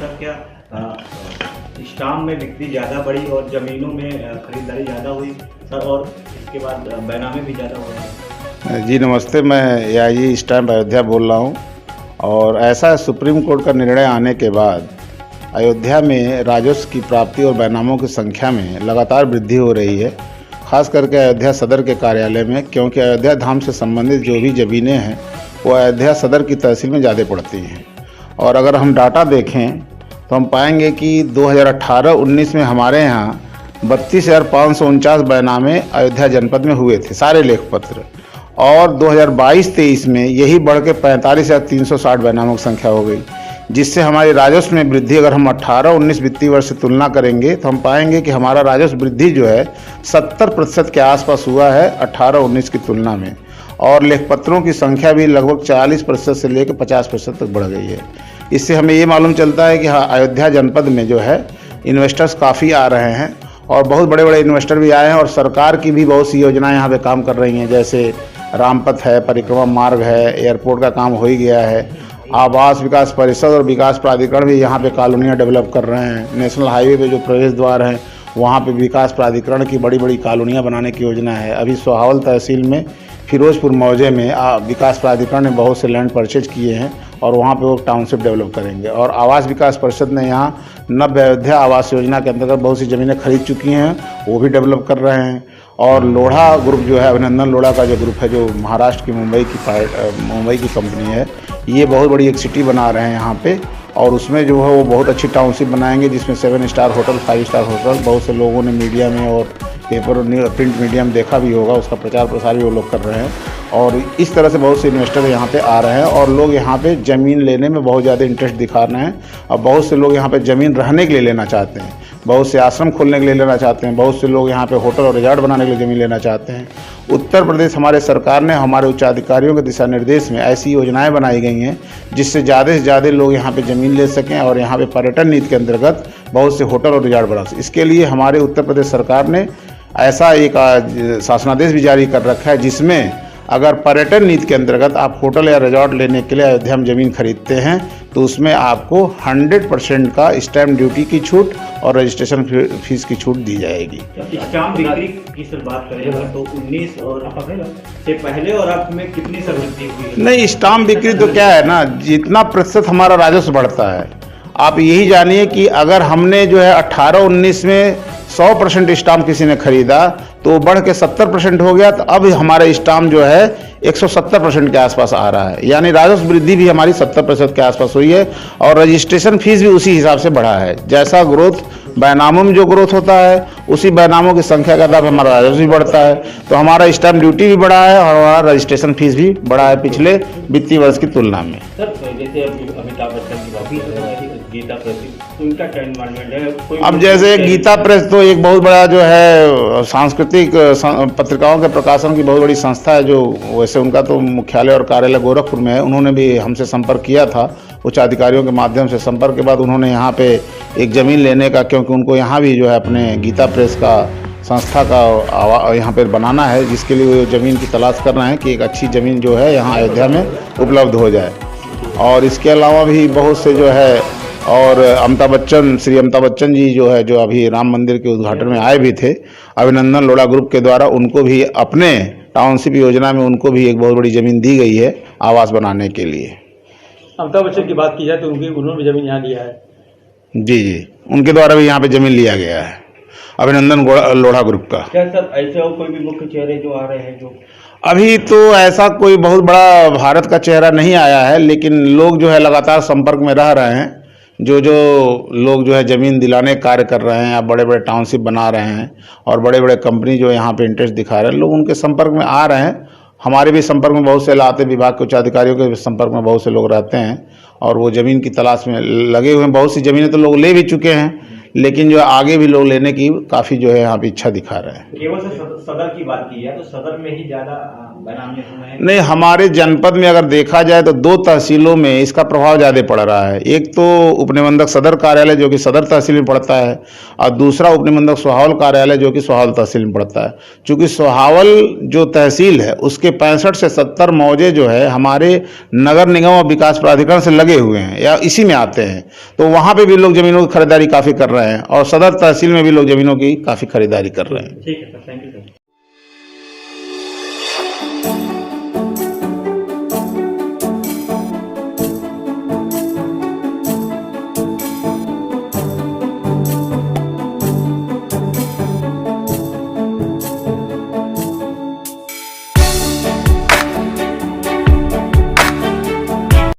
Sir क्या stamp में बिक्री ज़्यादा बढ़ी और ज़मीनों में खरीदारी ज़्यादा हुई सर, और इसके बाद बैनामे भी ज़्यादा हुए? जी नमस्ते, मैं याजी स्टैम्प अयोध्या बोल रहा हूँ। और ऐसा सुप्रीम कोर्ट का निर्णय आने के बाद अयोध्या में राजस्व की प्राप्ति और बैनामों की संख्या में लगातार वृद्धि हो रही है, खास करके अयोध्या सदर के कार्यालय में, क्योंकि अयोध्या धाम से संबंधित जो भी ज़मीनें हैं वो अयोध्या सदर की तहसील में ज़्यादा पड़ती हैं। और अगर हम डाटा देखें तो हम पाएंगे कि 2018-19 में हमारे यहाँ 32,549 बैनामे अयोध्या जनपद में हुए थे, सारे लेखपत्र। और 2022-23 में यही बढ़ के 45,360 बैनामों की संख्या हो गई, जिससे हमारे राजस्व में वृद्धि, अगर हम 18-19 वित्तीय वर्ष से तुलना करेंगे तो हम पाएंगे कि हमारा राजस्व वृद्धि जो है 70% के आसपास हुआ है 18-19 की तुलना में। और लेखपत्रों की संख्या भी लगभग 40% से लेकर 50% तक बढ़ गई है। इससे हमें ये मालूम चलता है कि हाँ, अयोध्या जनपद में जो है इन्वेस्टर्स काफ़ी आ रहे हैं और बहुत बड़े बड़े इन्वेस्टर भी आए हैं। और सरकार की भी बहुत सी योजनाएं यहाँ पे काम कर रही हैं, जैसे रामपथ है, परिक्रमा मार्ग है, एयरपोर्ट का काम हो ही गया है, आवास विकास परिषद और विकास प्राधिकरण भी यहाँ पे कॉलोनियाँ डेवलप कर रहे हैं। नेशनल हाईवे पे जो प्रवेश द्वार हैं वहाँ पे विकास प्राधिकरण की बड़ी बड़ी कॉलोनियाँ बनाने की योजना है। अभी सोहावल तहसील में फिरोजपुर मौजे में विकास प्राधिकरण ने बहुत से लैंड परचेज किए हैं और वहाँ पे वो टाउनशिप डेवलप करेंगे। और आवास विकास परिषद ने यहाँ नव्य अयोध्या आवास योजना के अंतर्गत बहुत सी ज़मीनें खरीद चुकी हैं, वो भी डेवलप कर रहे हैं। और लोढ़ा ग्रुप जो है, अभिनंदन लोढ़ा का जो ग्रुप है, जो महाराष्ट्र की मुंबई की कंपनी है, ये बहुत बड़ी एक सिटी बना रहे हैं यहाँ पे। और उसमें जो है वो बहुत अच्छी टाउनशिप बनाएंगे, जिसमें 7 स्टार होटल, 5 स्टार होटल, बहुत से लोगों ने मीडिया में और पेपर और प्रिंट मीडिया में देखा भी होगा, उसका प्रचार प्रसार भी वो लोग कर रहे हैं। और इस तरह से बहुत से इन्वेस्टर यहाँ पे आ रहे हैं और लोग यहाँ पे ज़मीन लेने में बहुत ज़्यादा इंटरेस्ट दिखा रहे हैं। और बहुत से लोग यहाँ पे ज़मीन रहने के लिए लेना चाहते हैं, बहुत से आश्रम खोलने के लिए लेना चाहते हैं, बहुत से लोग यहाँ पे होटल और रिजॉर्ट बनाने के लिए ज़मीन लेना चाहते हैं। उत्तर प्रदेश हमारे सरकार ने, हमारे उच्चाधिकारियों के दिशा निर्देश में ऐसी योजनाएं बनाई गई हैं जिससे ज़्यादा से ज़्यादा लोग यहाँ पे ज़मीन ले सकें और यहाँ पे पर्यटन नीति के अंतर्गत बहुत से होटल और रिजॉर्ट बना सकें। इसके लिए हमारे उत्तर प्रदेश सरकार ने ऐसा एक शासनादेश भी जारी कर रखा है, जिसमें अगर पर्यटन नीति के अंतर्गत आप होटल या रिजॉर्ट लेने के लिए अयोध्या में ज़मीन खरीदते हैं तो उसमें आपको 100% का स्टैम्प ड्यूटी की छूट और रजिस्ट्रेशन फीस की छूट दी जाएगी। स्टाम्प बिक्री की सर बात करें तो 19 और से पहले और अब में कितनी सर वृद्धि हुई? नहीं, स्टाम्प बिक्री तो क्या है ना, जितना प्रतिशत हमारा राजस्व बढ़ता है, आप यही जानिए कि अगर हमने जो है 18-19 में 100% स्टाम्प किसी ने खरीदा तो बढ़ के 70% हो गया, तो अब हमारा स्टाम्प जो है 170% के आसपास आ रहा है। यानी राजस्व वृद्धि भी हमारी 70% के आसपास हुई है और रजिस्ट्रेशन फीस भी उसी हिसाब से बढ़ा है। जैसा ग्रोथ बैनामों में जो ग्रोथ होता है उसी बैनामों की संख्या के आधार पर हमारा राजस्व भी बढ़ता है। तो हमारा स्टैम्प ड्यूटी भी बढ़ा है और हमारा रजिस्ट्रेशन फीस भी बढ़ा है पिछले वित्तीय वर्ष की तुलना में। सर जैसे अमिताभ बच्चन की बात है, गीता प्रेस, उनका क्या इन्वॉल्वमेंट है? अब जैसे गीता प्रेस तो एक बहुत बड़ा जो है सांस्कृतिक पत्रिकाओं के प्रकाशन की बहुत बड़ी संस्था है, जो वैसे उनका तो मुख्यालय और कार्यालय गोरखपुर में है। उन्होंने भी हमसे संपर्क किया था, उच्च अधिकारियों के माध्यम से संपर्क के बाद उन्होंने यहाँ पे एक ज़मीन लेने का, क्योंकि उनको यहाँ भी जो है अपने गीता प्रेस का संस्था का यहाँ पे बनाना है, जिसके लिए वो ज़मीन की तलाश कर रहे हैं कि एक अच्छी ज़मीन जो है यहाँ अयोध्या में उपलब्ध हो जाए। और इसके अलावा भी बहुत से जो है, और श्री अमिताभ बच्चन जी जो है, जो अभी राम मंदिर के उद्घाटन में आए भी थे, अभिनंदन लोढ़ा ग्रुप के द्वारा उनको भी अपने टाउनशिप योजना में उनको भी एक बहुत बड़ी ज़मीन दी गई है आवास बनाने के लिए। अमिताभ बच्चन की बात की जाए तो उन्होंने भी ज़मीन यहाँ लिया है। जी, उनके द्वारा भी यहाँ पे ज़मीन लिया गया है, अभिनंदन लोढ़ा ग्रुप का। क्या सर ऐसे और कोई भी मुख्य चेहरे जो आ रहे हैं? जो अभी तो ऐसा कोई बहुत बड़ा भारत का चेहरा नहीं आया है, लेकिन लोग जो है लगातार संपर्क में रह रहे हैं। जो लोग जो है ज़मीन दिलाने कार्य कर रहे हैं या बड़े बड़े टाउनशिप बना रहे हैं और बड़े बड़े कंपनी जो यहाँ पे इंटरेस्ट दिखा रहे हैं, लोग उनके संपर्क में आ रहे हैं। हमारे भी संपर्क में बहुत से लाते, विभाग के उच्च अधिकारियों के संपर्क में बहुत से लोग रहते हैं और वो ज़मीन की तलाश में लगे हुए हैं। बहुत सी ज़मीनें तो लोग ले भी चुके हैं, लेकिन जो आगे भी लोग लेने की काफ़ी जो है यहाँ पे इच्छा दिखा रहे हैं। केवल से सदर की बात की है तो सदर में ही ज्यादा बेनामी हुए हैं। नहीं, हमारे जनपद में अगर देखा जाए तो 2 तहसीलों में इसका प्रभाव ज़्यादा पड़ रहा है। एक तो उपनिबंधक सदर कार्यालय जो कि सदर तहसील में पड़ता है, और दूसरा उपनिबंधक सोहावल कार्यालय जो कि सोहावल तहसील में पड़ता है। चूँकि सोहावल जो तहसील है उसके 65 से 70 मौजे जो है हमारे नगर निगम और विकास प्राधिकरण से लगे हुए हैं या इसी में आते हैं, तो वहाँ पे भी लोग ज़मीनों की खरीदारी काफ़ी कर रहे हैं और सदर तहसील में भी लोग ज़मीनों की काफ़ी खरीदारी कर रहे हैं। ठीक है सर, थैंक यू सर।